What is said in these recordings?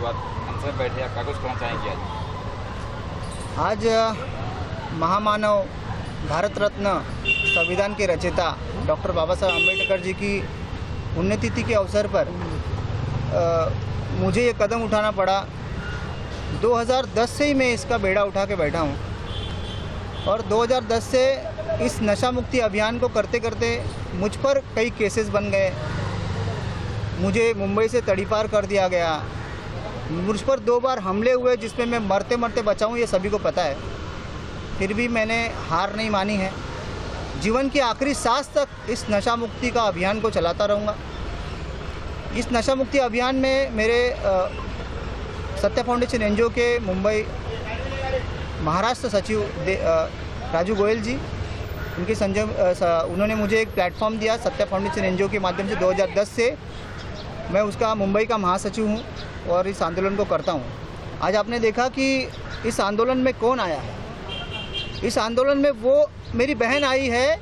बाद हमसे बैठे, आप क्या कुछ कहना चाहेंगे आज? आज महामानव भारत रत्न संविधान के रचयिता डॉक्टर बाबा साहब अम्बेडकर जी की पुण्यतिथि के अवसर पर मुझे ये कदम उठाना पड़ा। 2010 से ही मैं इसका बेड़ा उठा के बैठा हूँ और 2010 से इस नशा मुक्ति अभियान को करते करते मुझ पर कई केसेस बन गए। मुझे मुंबई से तड़ीपार कर दिया गया, मुझ पर 2 बार हमले हुए जिसमें मैं मरते मरते बचा हूँ, ये सभी को पता है। फिर भी मैंने हार नहीं मानी है। जीवन की आखिरी सांस तक इस नशा मुक्ति का अभियान को चलाता रहूँगा। इस नशा मुक्ति अभियान में मेरे सत्या फाउंडेशन एनजीओ के मुंबई महाराष्ट्र सचिव राजू गोयल जी, उन्होंने मुझे एक प्लेटफॉर्म दिया सत्या फाउंडेशन एनजीओ के माध्यम से। 2010 से मैं उसका मुंबई का महासचिव हूँ और इस आंदोलन को करता हूँ। आज आपने देखा कि इस आंदोलन में कौन आया है। इस आंदोलन में वो मेरी बहन आई है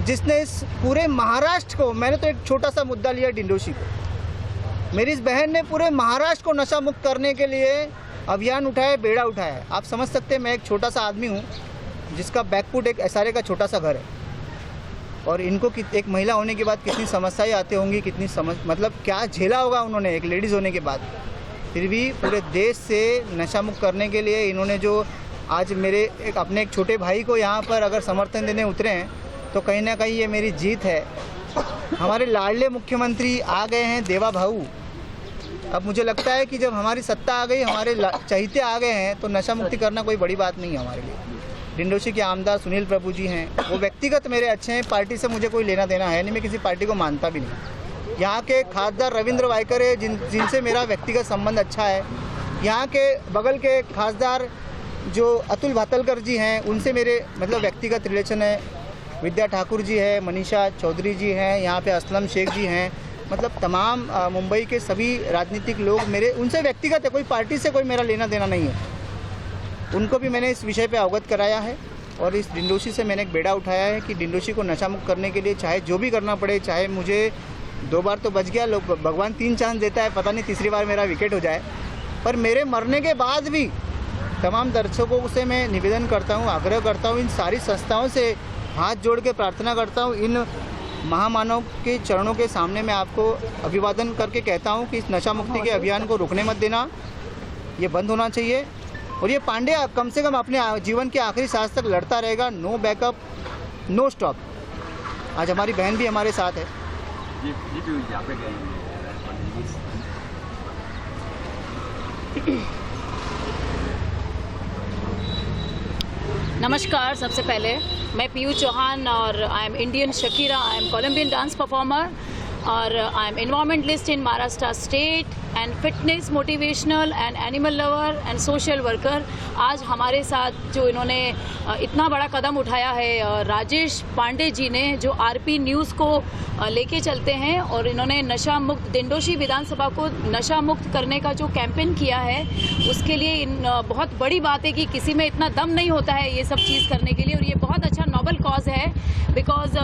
जिसने इस पूरे महाराष्ट्र को, मैंने तो एक छोटा सा मुद्दा लिया डिंडोशी को, मेरी इस बहन ने पूरे महाराष्ट्र को नशा मुक्त करने के लिए अभियान उठाया, बेड़ा उठाया है। आप समझ सकते हैं मैं एक छोटा सा आदमी हूँ जिसका बैकफुट एक एसआरए का छोटा सा घर है, और इनको एक महिला होने के बाद कितनी समस्याएं आती होंगी, कितनी मतलब क्या झेला होगा उन्होंने एक लेडीज़ होने के बाद। फिर भी पूरे देश से नशा मुक्त करने के लिए इन्होंने जो आज मेरे अपने एक छोटे भाई को यहाँ पर अगर समर्थन देने उतरे हैं तो कहीं ना कहीं ये मेरी जीत है। हमारे लाडले मुख्यमंत्री आ गए हैं, देवा भाऊ। अब मुझे लगता है कि जब हमारी सत्ता आ गई, हमारे चहीते आ गए हैं, तो नशा मुक्ति करना कोई बड़ी बात नहीं है हमारे लिए। डिंडोशी के आमदार सुनील प्रभु जी हैं, वो व्यक्तिगत मेरे अच्छे हैं, पार्टी से मुझे कोई लेना देना है नहीं, मैं किसी पार्टी को मानता भी नहीं। यहाँ के खासदार रविंद्र वायकर है जिनसे मेरा व्यक्तिगत संबंध अच्छा है। यहाँ के बगल के खासदार जो अतुल भातलकर जी हैं, उनसे मेरे मतलब व्यक्तिगत रिलेशन है। विद्या ठाकुर जी है, मनीषा चौधरी जी हैं, यहाँ पे असलम शेख जी हैं, मतलब तमाम मुंबई के सभी राजनीतिक लोग मेरे उनसे व्यक्तिगत है, कोई पार्टी से कोई मेरा लेना देना नहीं है। उनको भी मैंने इस विषय पे अवगत कराया है और इस डिंडोशी से मैंने एक बेड़ा उठाया है कि डिंडोशी को नशा मुक्त करने के लिए चाहे जो भी करना पड़े, चाहे मुझे 2 बार तो बच गया, लोग भगवान 3 चांस देता है, पता नहीं तीसरी बार मेरा विकेट हो जाए, पर मेरे मरने के बाद भी तमाम दर्शकों से मैं निवेदन करता हूँ, आग्रह करता हूँ, इन सारी संस्थाओं से हाथ जोड़ के प्रार्थना करता हूँ, इन महामानव के चरणों के सामने मैं आपको अभिवादन करके कहता हूँ कि इस नशा मुक्ति के अभियान को रुकने मत देना, ये बंद होना चाहिए। और ये पांडे कम से कम अपने जीवन के आखिरी सांस तक लड़ता रहेगा। No backup, no stop. आज हमारी बहन भी हमारे साथ है। नमस्कार। सबसे पहले मैं पीयू चौहान और I am Indian Shakira, I am Colombian dance performer और I am environmentalist in Maharashtra state and fitness motivational and animal lover and social worker. आज हमारे साथ जो इन्होंने इतना बड़ा कदम उठाया है राजेश पांडे जी ने, जो आरपी न्यूज़ को लेके चलते हैं और इन्होंने नशा मुक्त डिंडोशी विधानसभा को नशा मुक्त करने का जो कैंपेन किया है, उसके लिए बहुत बड़ी बात है कि किसी में इतना दम नहीं होता है ये सब चीज़ करने के लिए, और ये बहुत अच्छा नोबल कॉज है। बिकॉज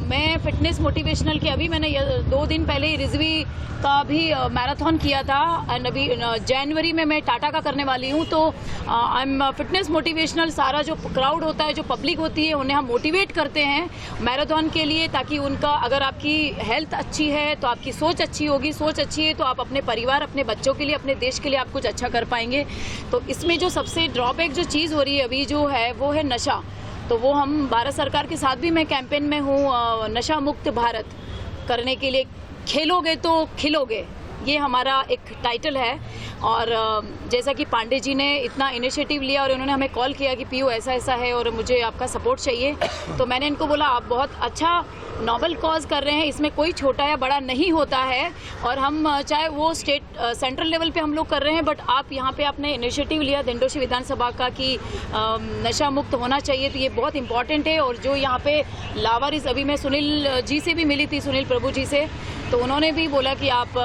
मैं फिटनेस मोटिवेशनल की अभी मैंने 2 दिन पहले ही रिजवी का भी मैराथन किया था एंड अभी जनवरी में मैं टाटा का करने वाली हूँ। तो आई एम फिटनेस मोटिवेशनल। सारा जो क्राउड होता है, जो पब्लिक होती है, उन्हें हम मोटिवेट करते हैं मैराथन के लिए, ताकि उनका अगर आपकी हेल्थ अच्छी है तो आपकी सोच अच्छी होगी, सोच अच्छी है तो आप अपने परिवार, अपने बच्चों के लिए, अपने देश के लिए आप कुछ अच्छा कर पाएंगे। तो इसमें जो सबसे ड्रॉबैक जो चीज़ हो रही है अभी जो है वो है नशा। तो वो हम भारत सरकार के साथ भी मैं कैंपेन में हूँ नशा मुक्त भारत करने के लिए। खेलोगे तो खिलोगे, ये हमारा एक टाइटल है। और जैसा कि पांडे जी ने इतना इनिशिएटिव लिया और उन्होंने हमें कॉल किया कि पीयू ऐसा ऐसा है और मुझे आपका सपोर्ट चाहिए, तो मैंने इनको बोला आप बहुत अच्छा नोबल कॉज कर रहे हैं, इसमें कोई छोटा या बड़ा नहीं होता है। और हम चाहे वो स्टेट सेंट्रल लेवल पे हम लोग कर रहे हैं, बट आप यहाँ पे आपने इनिशिएटिव लिया डिंडोशी विधानसभा का कि नशा मुक्त होना चाहिए, तो ये बहुत इंपॉर्टेंट है। और जो यहाँ पे लावारिस, अभी मैं सुनील जी से भी मिली थी, सुनील प्रभु जी से, तो उन्होंने भी बोला कि आप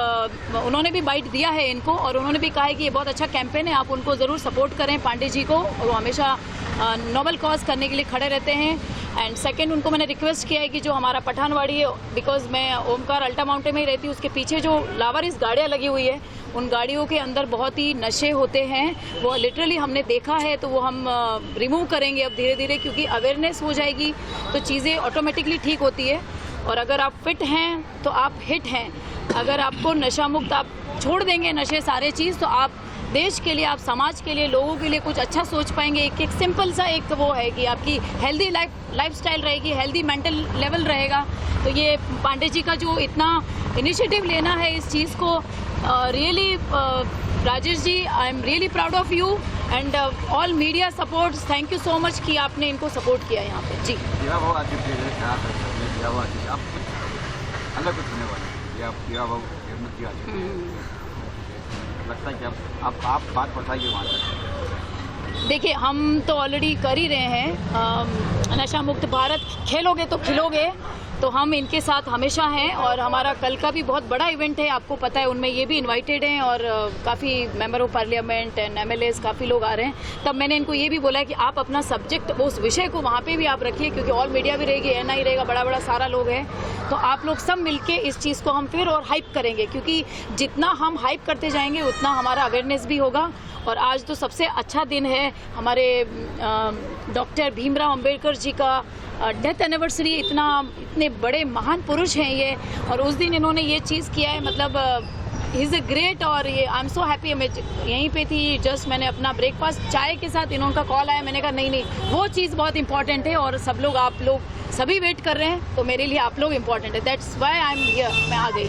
उन्होंने भी बाइट दिया है इनको और उन्होंने भी कहा है कि ये बहुत अच्छा कैंपेन है, आप उनको ज़रूर सपोर्ट करें पांडे जी को, और वो हमेशा नोबल कॉज करने के लिए खड़े रहते हैं। एंड सेकंड, उनको मैंने रिक्वेस्ट किया है कि जो हमारा पठानवाड़ी है, बिकॉज मैं ओमकार अल्टा माउंटेन में ही रहती हूँ, उसके पीछे जो लावारिस गाड़ियाँ लगी हुई है, उन गाड़ियों के अंदर बहुत ही नशे होते हैं, वो लिटरली हमने देखा है। तो वो हम रिमूव करेंगे अब धीरे धीरे, क्योंकि अवेयरनेस हो जाएगी तो चीज़ें ऑटोमेटिकली ठीक होती है। और अगर आप फिट हैं तो आप हिट हैं। अगर आपको नशा मुक्त आप छोड़ देंगे नशे सारे चीज़, तो आप देश के लिए, आप समाज के लिए, लोगों के लिए कुछ अच्छा सोच पाएंगे। एक सिंपल सा एक वो है कि आपकी हेल्दी लाइफस्टाइल रहेगी, हेल्दी मेंटल लेवल रहेगा। तो ये पांडे जी का जो इतना इनिशिएटिव लेना है इस चीज़ को, really Rajesh ji, I am really proud of you and all media support. Thank you so much कि आपने इनको सपोर्ट किया यहाँ पे। जी वो आज वो आज आप अलग कुछ होने वाले वो लगता है कि आप बात बताइए वहाँ तक। देखिए, हम तो ऑलरेडी कर ही रहे हैं। नशा मुक्त भारत खेलोगे तो खिलोगे, तो हम इनके साथ हमेशा हैं। और हमारा कल का भी बहुत बड़ा इवेंट है, आपको पता है, उनमें ये भी इनवाइटेड हैं और काफ़ी member of parliament and MLAs काफ़ी लोग आ रहे हैं। तब मैंने इनको ये भी बोला है कि आप अपना सब्जेक्ट, उस विषय को वहाँ पे भी आप रखिए, क्योंकि ऑल मीडिया भी रहेगी, NI रहेगा, बड़ा बड़ा सारा लोग हैं। तो आप लोग सब मिलके इस चीज़ को हम फिर और हाइप करेंगे, क्योंकि जितना हम हाइप करते जाएंगे उतना हमारा अवेयरनेस भी होगा। और आज तो सबसे अच्छा दिन है, हमारे डॉक्टर भीमराव अंबेडकर जी का डेथ एनिवर्सरी। इतने बड़े महान पुरुष हैं ये, और उस दिन इन्होंने ये चीज़ किया है, मतलब ही इज़ अ ग्रेट। और ये आई एम सो हैप्पी। मैं यहीं पे थी, जस्ट मैंने अपना ब्रेकफास्ट चाय के साथ, इन्होंने कॉल आया, मैंने कहा नहीं वो चीज़ बहुत इंपॉर्टेंट है और सब लोग, आप लोग सभी वेट कर रहे हैं, तो मेरे लिए आप लोग इम्पॉर्टेंट है। That's why I am here, मैं आ गई।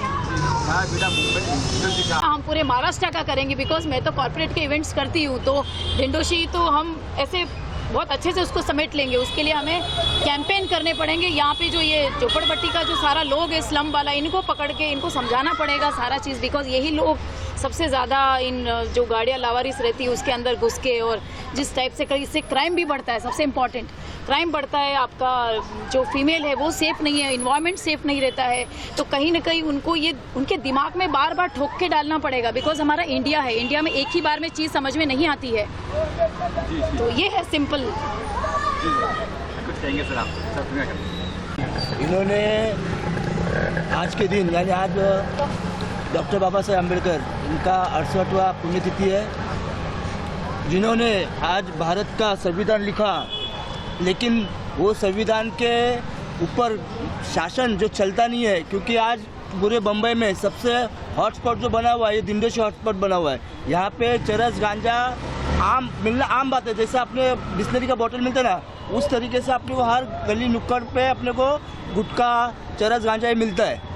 हम पूरे महाराष्ट्र का करेंगे, बिकॉज मैं तो कॉर्पोरेट के इवेंट्स करती हूँ, तो डिंडोशी तो हम ऐसे बहुत अच्छे से उसको समेट लेंगे। उसके लिए हमें कैंपेन करने पड़ेंगे। यहाँ पे जो ये झोपड़पट्टी का जो सारा लोग है, स्लम वाला, इनको पकड़ के इनको समझाना पड़ेगा सारा चीज़, बिकॉज यही लोग सबसे ज़्यादा इन जो गाड़ियाँ लावारिस रहती है उसके अंदर घुस के, और जिस टाइप से इससे क्राइम भी बढ़ता है। सबसे इम्पॉर्टेंट, क्राइम बढ़ता है, आपका जो फीमेल है वो सेफ़ नहीं है, इन्वायरमेंट सेफ़ नहीं रहता है। तो कहीं ना कहीं उनको ये उनके दिमाग में बार बार ठोक के डालना पड़ेगा, बिकॉज हमारा इंडिया है, इंडिया में एक ही बार में चीज़ समझ में नहीं आती है। तो ये है सिंपल। कुछ कहेंगे सर आप? इन्होंने आज के दिन, यानी आज डॉक्टर बाबा साहेब अम्बेडकर, इनका 68वां पुण्यतिथि है, जिन्होंने आज भारत का संविधान लिखा, लेकिन वो संविधान के ऊपर शासन जो चलता नहीं है, क्योंकि आज पूरे बम्बई में सबसे हॉटस्पॉट जो बना हुआ है, ये दिंडोशी हॉटस्पॉट बना हुआ है। यहाँ पे चरस गांजा आम मिलना आम बात है, जैसे अपने बिस्लरी का बोतल मिलता है ना, उस तरीके से अपने को हर गली नुक्कड़ पे अपने को गुटखा, चरस गांजा ही मिलता है।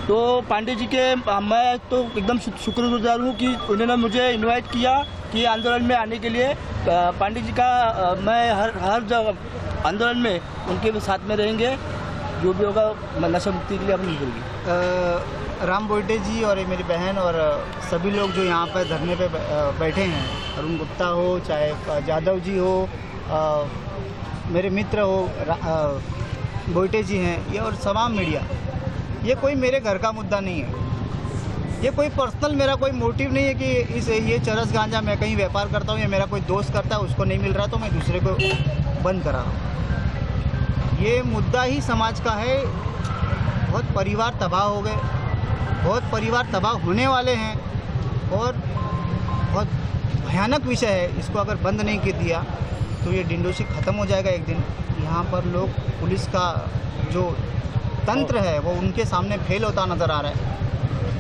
तो पांडे जी के मैं तो एकदम शुक्रगुजार हूँ कि उन्होंने मुझे इनवाइट किया कि आंदोलन में आने के लिए। पांडे जी का मैं हर जगह आंदोलन में उनके साथ में रहेंगे, जो भी होगा नशा मुक्ति के लिए अपनी करेंगे। राम बोइटे जी और मेरी बहन और सभी लोग जो यहाँ पर धरने पे बैठे हैं, अरुण गुप्ता हो, चाहे जादव जी हो, मेरे मित्र हो, बोइटे जी हैं, ये और तमाम मीडिया, ये कोई मेरे घर का मुद्दा नहीं है। ये कोई पर्सनल मेरा कोई मोटिव नहीं है कि ये चरस गांजा मैं कहीं व्यापार करता हूँ या मेरा कोई दोस्त करता है, उसको नहीं मिल रहा तो मैं दूसरे को बंद करा रहा हूँ। ये मुद्दा ही समाज का है। बहुत परिवार तबाह हो गए, बहुत परिवार तबाह होने वाले हैं, और बहुत भयानक विषय है। इसको अगर बंद नहीं कर दिया तो ये डिंडोशी ख़त्म हो जाएगा एक दिन। यहाँ पर लोग, पुलिस का जो तंत्र है वो उनके सामने फेल होता नज़र आ रहा है।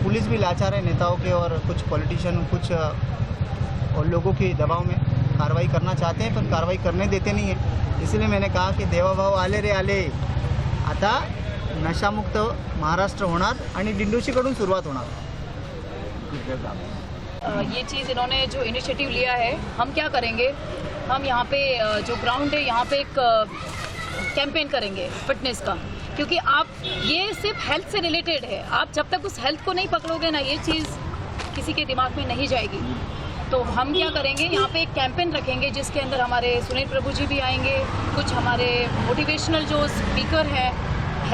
पुलिस भी लाचार है नेताओं के, और कुछ पॉलिटिशियन कुछ और लोगों के दबाव में कार्रवाई करना चाहते हैं, पर कार्रवाई करने देते नहीं है। इसलिए मैंने कहा की देवाभाऊ आले रे आले, आता नशामुक्त महाराष्ट्र होणार आणि डिंडोशीकडून सुरुवात होणार। ये चीज़ इन्होंने जो इनिशिएटिव लिया है, हम क्या करेंगे, हम यहाँ पे जो ग्राउंड है यहाँ पे एक कैंपेन करेंगे फिटनेस का, क्योंकि आप, ये सिर्फ हेल्थ से रिलेटेड है। आप जब तक उस हेल्थ को नहीं पकड़ोगे ना, ये चीज़ किसी के दिमाग में नहीं जाएगी। तो हम क्या करेंगे, यहाँ पे एक कैंपेन रखेंगे जिसके अंदर हमारे सुनील प्रभु जी भी आएंगे, कुछ हमारे मोटिवेशनल जो स्पीकर हैं,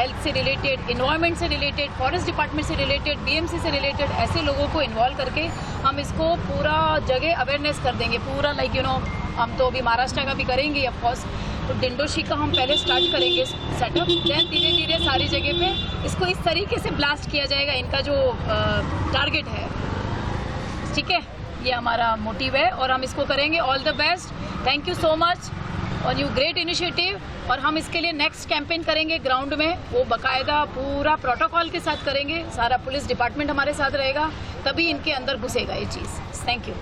हेल्थ से रिलेटेड, इन्वायरमेंट से रिलेटेड, फॉरेस्ट डिपार्टमेंट से रिलेटेड, बीएमसी से रिलेटेड ऐसे लोगों को इन्वॉल्व करके हम इसको पूरा जगह अवेयरनेस कर देंगे पूरा। लाइक हम तो अभी महाराष्ट्र का भी करेंगे ऑफकोर्स। तो डिंडोशी का हम पहले स्टार्ट करेंगे सेटअप, देन धीरे धीरे सारी जगह पे इसको इस तरीके से ब्लास्ट किया जाएगा, इनका जो टारगेट है। ठीक है, ये हमारा मोटिव है और हम इसको करेंगे। All the best, thank you so much और यू ग्रेट इनिशिएटिव। और हम इसके लिए नेक्स्ट कैंपेन करेंगे ग्राउंड में, वो बाकायदा पूरा प्रोटोकॉल के साथ करेंगे, सारा पुलिस डिपार्टमेंट हमारे साथ रहेगा, तभी इनके अंदर घुसेगा ये चीज़। Thank you.